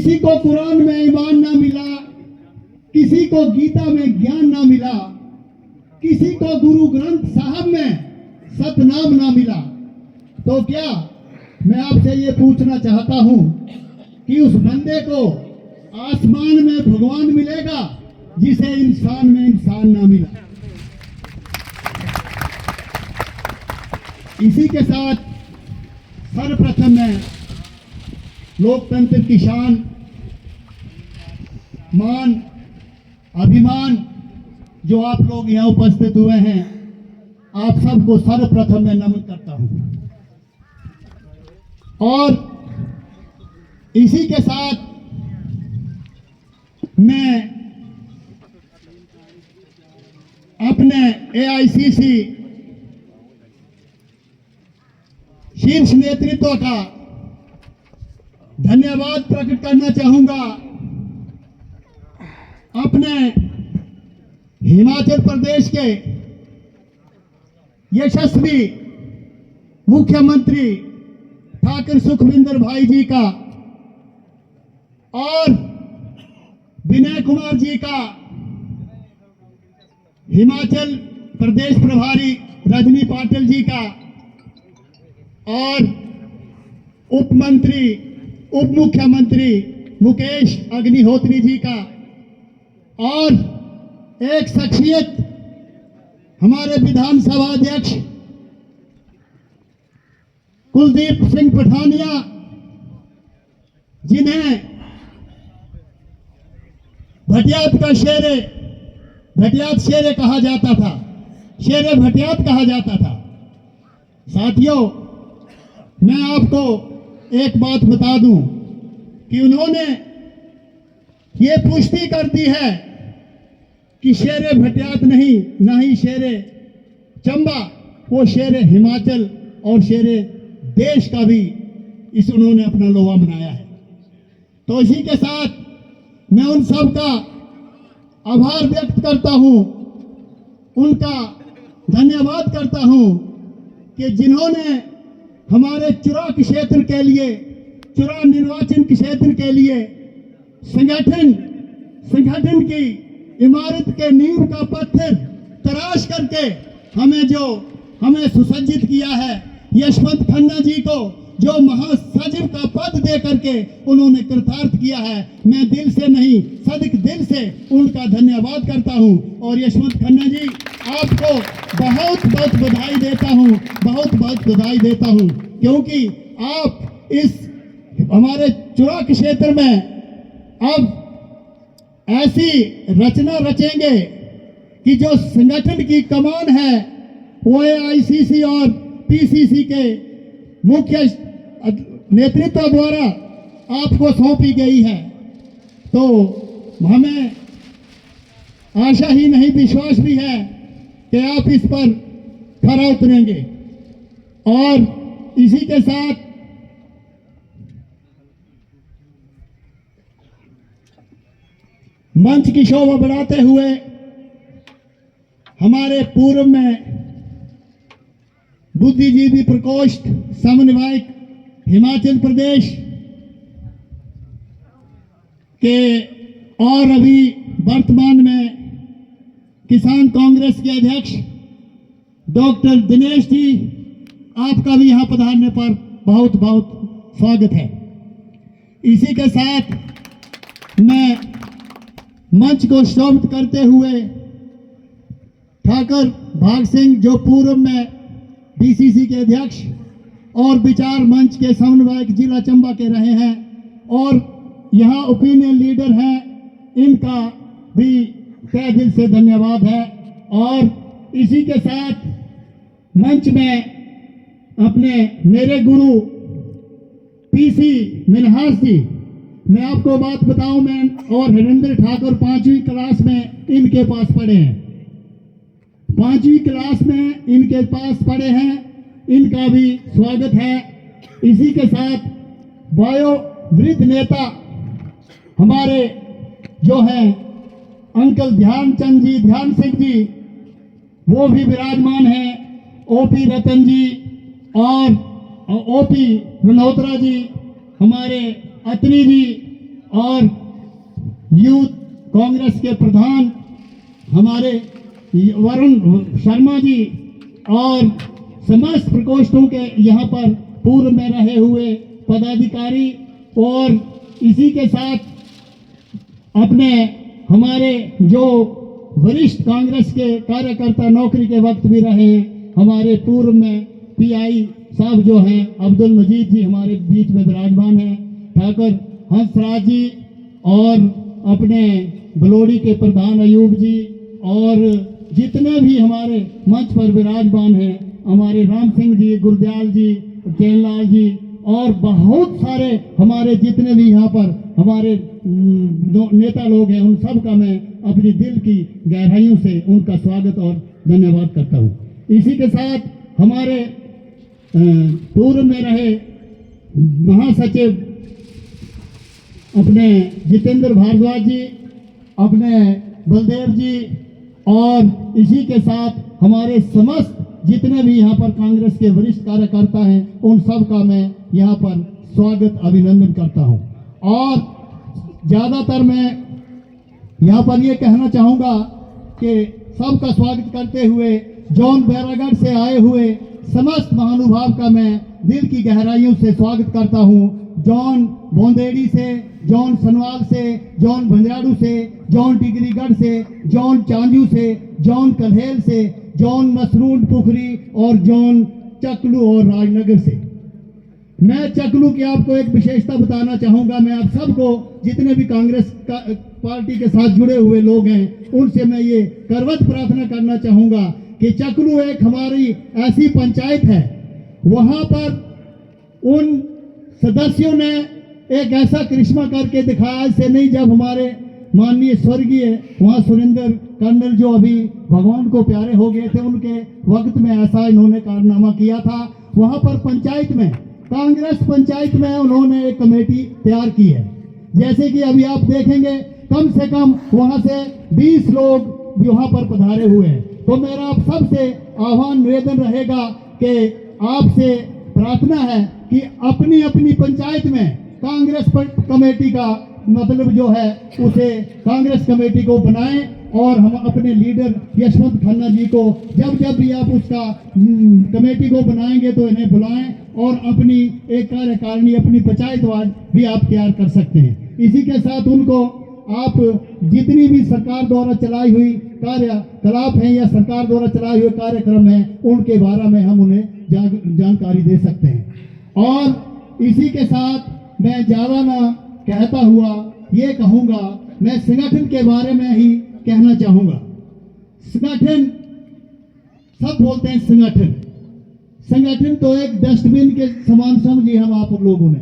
किसी को कुरान में ईमान ना मिला, किसी को गीता में ज्ञान ना मिला, किसी को गुरु ग्रंथ साहब में सतनाम ना मिला, तो क्या मैं आपसे ये पूछना चाहता हूं कि उस बंदे को आसमान में भगवान मिलेगा जिसे इंसान में इंसान ना मिला। इसी के साथ सर्वप्रथम मैं लोकतंत्र की शान, मान, अभिमान जो आप लोग यहाँ उपस्थित हुए हैं, आप सबको सर्वप्रथम मैं नमन करता हूं। और इसी के साथ मैं अपने एआईसीसी शीर्ष नेतृत्व का धन्यवाद प्रकट करना चाहूंगा। अपने हिमाचल प्रदेश के यशस्वी मुख्यमंत्री ठाकुर सुखविंदर भाई जी का और विनय कुमार जी का, हिमाचल प्रदेश प्रभारी रजनी पाटिल जी का और उप मुख्यमंत्री मुकेश अग्निहोत्री जी का और एक शख्सियत हमारे विधानसभा अध्यक्ष कुलदीप सिंह पठानिया, जिन्हें भटियात शेरे कहा जाता था, शेरे भटियात कहा जाता था। साथियों, मैं आपको एक बात बता दूं कि उन्होंने ये पुष्टि कर दी है कि शेरे भटियात नहीं, ना ही शेरे चंबा, वो शेरे हिमाचल और शेरे देश का भी इस उन्होंने अपना लोहा बनाया है। तो इसी के साथ मैं उन सब का आभार व्यक्त करता हूं, उनका धन्यवाद करता हूं कि जिन्होंने हमारे चुनाव क्षेत्र के लिए, चुनाव निर्वाचन क्षेत्र के लिए संगठन की इमारत के नींव का पत्थर तराश करके हमें सुसज्जित किया है। यशवंत खन्ना जी को जो महासचिव का पद दे करके उन्होंने कृतार्थ किया है, मैं दिल से नहीं सदिक दिल से उनका धन्यवाद करता हूं। और यशवंत खन्ना जी, आपको बहुत बहुत बधाई देता हूं, बहुत बहुत बधाई देता हूं, क्योंकि आप इस हमारे चुनाव क्षेत्र में अब ऐसी रचना रचेंगे कि जो संगठन की कमान है वो एआईसीसी और पीसीसी के मुख्य नेतृत्व द्वारा आपको सौंपी गई है। तो हमें आशा ही नहीं, विश्वास भी है कि आप इस पर खरा उतरेंगे। और इसी के साथ मंच की शोभा बढ़ाते हुए हमारे पूर्व में बुद्धिजीवी प्रकोष्ठ समन्वयक हिमाचल प्रदेश के और अभी वर्तमान में किसान कांग्रेस के अध्यक्ष डॉक्टर दिनेश जी, आपका भी यहां पधारने पर बहुत बहुत स्वागत है। इसी के साथ मैं मंच को शोभित करते हुए ठाकुर भाग सिंह, जो पूर्व में बीसीसी के अध्यक्ष और विचार मंच के समन्वयक जिला चंबा के रहे हैं और यहाँ ओपिनियन लीडर हैं, इनका भी तहे दिल से धन्यवाद है। और इसी के साथ मंच में अपने मेरे गुरु पीसी मिनहास जी, मैं आपको बात बताऊं, मैं और हरिंद्र ठाकुर 5वीं क्लास में इनके पास पढ़े हैं, 5वीं क्लास में इनके पास पढ़े हैं, इनका भी स्वागत है। इसी के साथ वयोवृद्ध नेता हमारे जो हैं अंकल ध्यान सिंह जी, वो भी विराजमान हैं, ओपी रतन जी और ओपी मल्होत्रा जी, हमारे अतनी जी और यूथ कांग्रेस के प्रधान हमारे वरुण शर्मा जी और समस्त प्रकोष्ठों के यहाँ पर पूर्व में रहे हुए पदाधिकारी और इसी के साथ अपने हमारे जो वरिष्ठ कांग्रेस के कार्यकर्ता नौकरी के वक्त भी रहे हैं, हमारे पूर्व में पीआई साहब जो हैं अब्दुल मजीद जी हमारे बीच में विराजमान हैं, ठाकुर हंसराज जी और अपने बलोड़ी के प्रधान अयूब जी और जितने भी हमारे मंच पर विराजमान हैं, हमारे राम सिंह जी, गुरदयाल जी, चैनलाल जी और बहुत सारे हमारे जितने भी यहाँ पर हमारे नेता लोग हैं, उन सब का मैं अपनी दिल की गहराइयों से उनका स्वागत और धन्यवाद करता हूँ। इसी के साथ हमारे पूर्व में रहे महासचिव अपने जितेंद्र भारद्वाज जी, अपने बलदेव जी और इसी के साथ हमारे समस्त जितने भी यहाँ पर कांग्रेस के वरिष्ठ कार्यकर्ता हैं, उन सब का मैं यहाँ पर स्वागत अभिनंदन करता हूँ। और ज़्यादातर मैं यहाँ पर ये कहना चाहूँगा कि सबका स्वागत करते हुए जॉन बैरागढ़ से आए हुए समस्त महानुभाव का मैं दिल की गहराइयों से स्वागत करता हूँ। जॉन बोंदेड़ी से, जॉन सनवाल से, जॉन भंजराड़ू से, जॉन टिकरीगढ़ से, जॉन चांजू से, जॉन कल्हेल से, जॉन मसरून पुखरी और जॉन चकलू और राजनगर से। मैं चकलू की आपको एक विशेषता बताना चाहूँगा। मैं आप सबको जितने भी कांग्रेस पार्टी के साथ जुड़े हुए लोग हैं, उनसे मैं ये करवत प्रार्थना करना चाहूँगा कि चकलू एक हमारी ऐसी पंचायत है, वहाँ पर उन सदस्यों ने एक ऐसा करिश्मा करके दिखाया, ऐसे नहीं। जब हमारे माननीय स्वर्गीय वहाँ सुरेंद्र कर्नल जो अभी भगवान को प्यारे हो गए थे, उनके वक्त में ऐसा इन्होंने कारनामा किया था। वहाँ पर पंचायत में, कांग्रेस पंचायत में उन्होंने एक कमेटी तैयार की है। जैसे कि अभी आप देखेंगे कम से कम वहाँ से 20 लोग वहाँ पर पधारे हुए हैं। तो मेरा आप सबसे आह्वान निवेदन रहेगा कि आपसे प्रार्थना है कि अपनी अपनी पंचायत में कांग्रेस कमेटी का मतलब जो है उसे कांग्रेस कमेटी को बनाएं और हम अपने लीडर यशवंत खन्ना जी को जब जब भी आप उसका कमेटी को बनाएंगे तो इन्हें बुलाएं और अपनी एक कार्यकारिणी अपनी पंचायतवार भी आप तैयार कर सकते हैं। इसी के साथ उनको आप जितनी भी सरकार द्वारा चलाई हुई कार्यकलाप हैं या सरकार द्वारा चलाए हुए कार्यक्रम हैं, उनके बारे में हम उन्हें जानकारी दे सकते हैं। और इसी के साथ मैं ज़्यादा ना कहता हुआ ये कहूँगा, मैं संगठन के बारे में ही कहना चाहूँगा। संगठन, सब बोलते हैं संगठन, संगठन तो एक डस्टबिन के समान समझिए हम आप लोगों ने,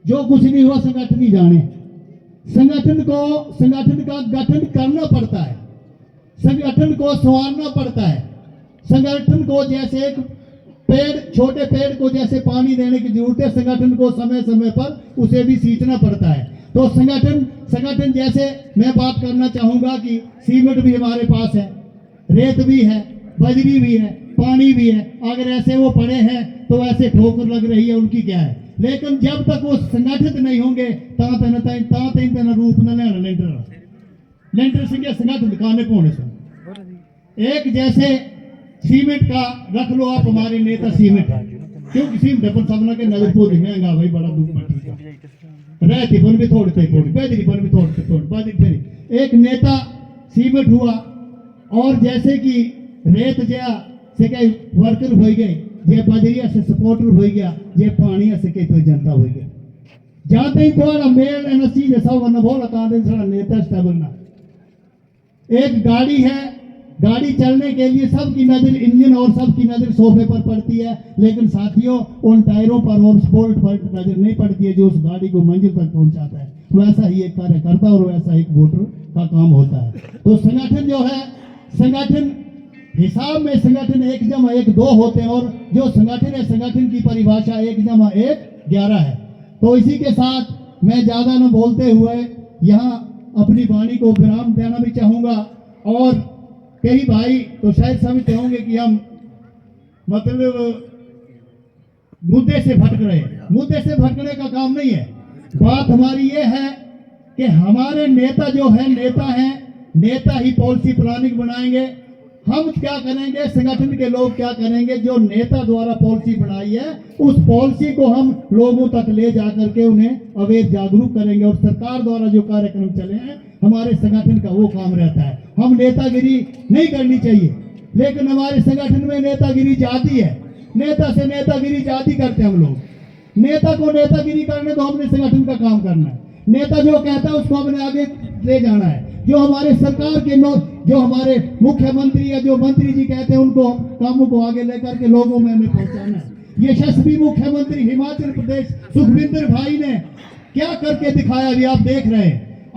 जो कुछ नहीं हुआ संगठन ही जाने। संगठन का गठन करना पड़ता है, संगठन को संवारना पड़ता है। संगठन को जैसे एक पेड़, छोटे पेड़ को जैसे पानी देने की जरूरत है, संगठन को समय समय पर उसे भी सींचना पड़ता है। तो संगठन जैसे मैं बात करना चाहूँगा कि सीमेंट भी हमारे पास है, रेत भी है, बजरी भी है, पानी भी है। अगर ऐसे वो पड़े हैं तो ऐसे ठोकर लग रही है, उनकी क्या है। लेकिन जब तक वो संगठित नहीं होंगे तना रूप न लेना लेंटर से संगठन दिखाने को होने से। एक जैसे सीमेंट का रख लो आप, हमारे नेता सीमेंट है, क्योंकि सीमेंट अपन सबना के नजर को महंगा भाई बड़ा दुख पटी रहती पर भी थोड़ी पैदरी पर भी थोड़ी बाजी फिर एक नेता सीमेंट हुआ। और जैसे कि रेत जया से कई वर्कर हो गए, जे बजरिया से सपोर्टर हो गया, जे पानी से कई तो जनता हो गया। जाते ही कोड़ा मेल एनसी जैसा वरना बोला कांदे सारा नेता स्टेबल ना। एक गाड़ी है, गाड़ी चलने के लिए सबकी नजर इंजन और सबकी नजर सोफे पर पड़ती है, लेकिन साथियों उन टायरों पर और स्पोर्ट पर नजर नहीं पड़ती है जो उस गाड़ी को मंजिल तक पहुंचाता है। वैसा ही एक कार्यकर्ता और वैसा एक वोटर का काम होता है। तो संगठन जो है, संगठन हिसाब में संगठन 1+1=2 होते हैं, और जो संगठन है, संगठन की परिभाषा 1+1 11 है। तो इसी के साथ मैं ज्यादा न बोलते हुए यहाँ अपनी वाणी को विराम देना भी चाहूंगा। और कई भाई तो शायद समझते होंगे कि हम मतलब मुद्दे से भटक रहे हैं। मुद्दे से भटकने का काम नहीं है। बात हमारी ये है कि हमारे नेता जो है नेता ही पॉलिसी प्लानिंग बनाएंगे। हम क्या करेंगे, संगठन के लोग क्या करेंगे, जो नेता द्वारा पॉलिसी बनाई है उस पॉलिसी को हम लोगों तक ले जाकर के उन्हें अवेयर जागरूक करेंगे। और सरकार द्वारा जो कार्यक्रम चले हैं हमारे संगठन का वो काम रहता है। हम नेतागिरी नहीं करनी चाहिए, लेकिन हमारे संगठन में नेतागिरी जाती है। नेता से नेतागिरी जाती करते हम लोग। नेता को नेतागिरी करने तो हमने संगठन का काम करना है। नेता जो कहता है उसको हमने आगे ले जाना है। जो हमारे सरकार के जो हमारे मुख्यमंत्री या जो मंत्री जी कहते हैं उनको कामों को आगे लेकर के लोगों में हमें पहुंचाना है। यशस्वी मुख्यमंत्री हिमाचल प्रदेश सुखविंदर भाई ने क्या करके दिखाया, अभी आप देख रहे हैं।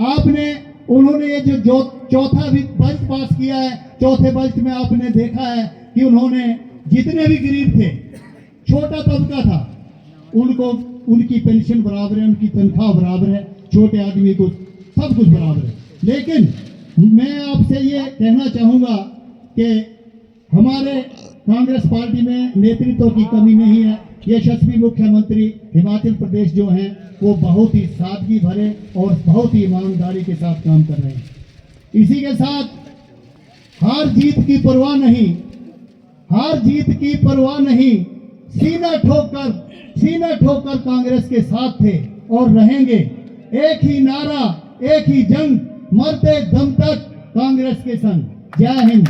उन्होंने ये जो चौथा भी बजट पास किया है, चौथे बजट में आपने देखा है कि उन्होंने जितने भी गरीब थे, छोटा तबका था, उनको उनकी पेंशन बराबर है, उनकी तनख्वाह बराबर है, छोटे आदमी को सब कुछ बराबर है। लेकिन मैं आपसे ये कहना चाहूँगा कि हमारे कांग्रेस पार्टी में नेतृत्व की कमी नहीं है। यशस्वी मुख्यमंत्री हिमाचल प्रदेश जो हैं वो बहुत ही सादगी भरे और बहुत ही ईमानदारी के साथ काम कर रहे हैं। इसी के साथ हार जीत की परवाह नहीं, सीना ठोकर कांग्रेस के साथ थे और रहेंगे। एक ही नारा, एक ही जंग, मरते दम तक कांग्रेस के संग। जय हिंद।